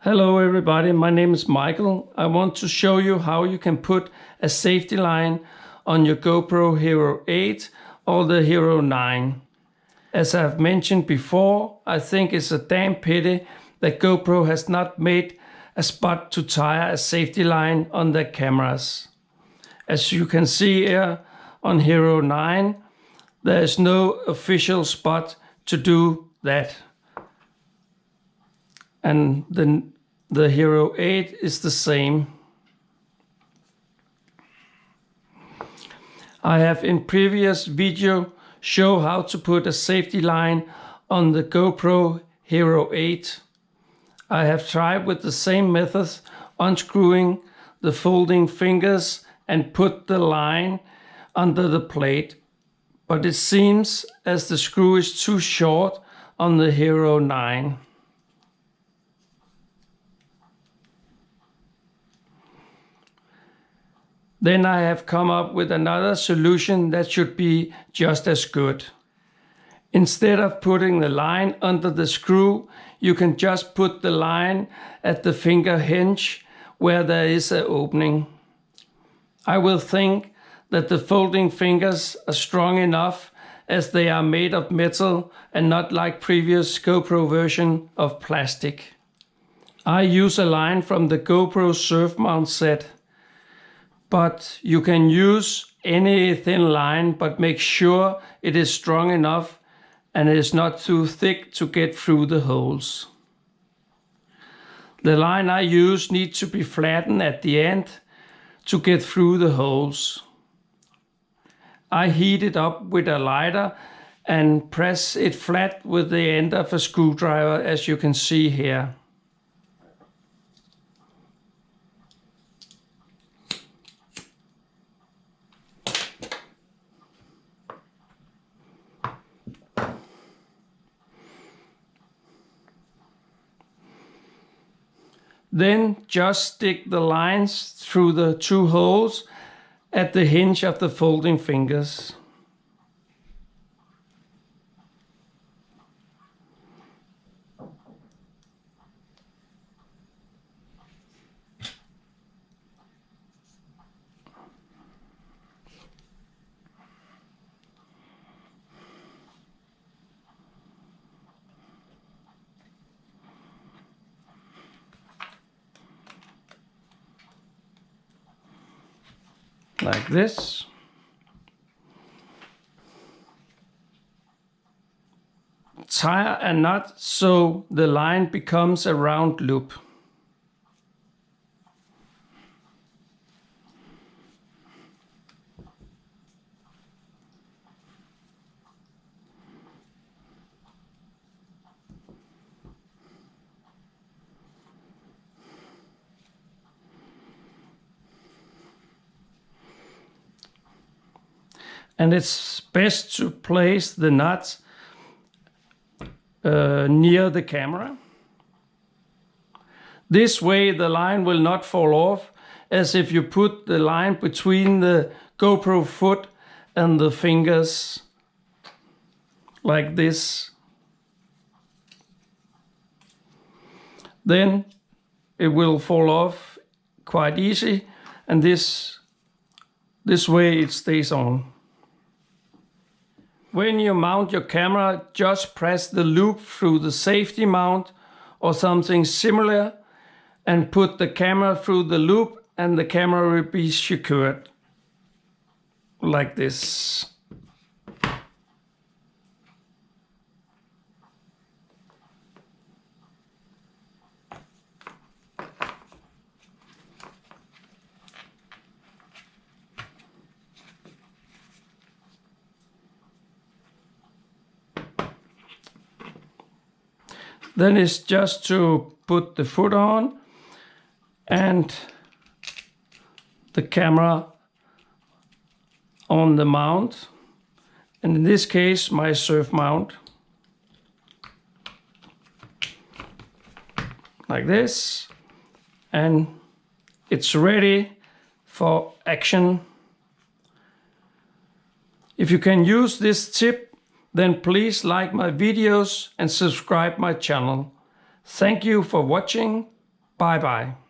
Hello everybody, my name is Michael. I want to show you how you can put a safety line on your GoPro Hero 8 or the Hero 9. As I've mentioned before, I think it's a damn pity that GoPro has not made a spot to tie a safety line on their cameras. As you can see here on Hero 9, there is no official spot to do that. And the Hero 8 is the same. I have in previous video shown how to put a safety line on the GoPro Hero 8. I have tried with the same method, unscrewing the folding fingers and put the line under the plate, but it seems as the screw is too short on the Hero 9. Then I have come up with another solution that should be just as good. Instead of putting the line under the screw, you can just put the line at the finger hinge where there is an opening. I will think that the folding fingers are strong enough as they are made of metal and not like previous GoPro version of plastic. I use a line from the GoPro surf mount set. But you can use any thin line, but make sure it is strong enough and it is not too thick to get through the holes. The line I use needs to be flattened at the end to get through the holes. I heat it up with a lighter and press it flat with the end of a screwdriver, as you can see here. Then just stick the lines through the two holes at the hinge of the folding fingers. Like this. Tie a knot so the line becomes a round loop. And it's best to place the nuts near the camera. This way the line will not fall off, as if you put the line between the GoPro foot and the fingers like this. Then it will fall off quite easy, and this way it stays on. When you mount your camera, just press the loop through the safety mount or something similar and put the camera through the loop, and the camera will be secured like this. Then it's just to put the foot on and the camera on the mount, and in this case my surf mount, like this, and it's ready for action. If you can use this tip, then please like my videos and subscribe my channel. Thank you for watching. Bye bye.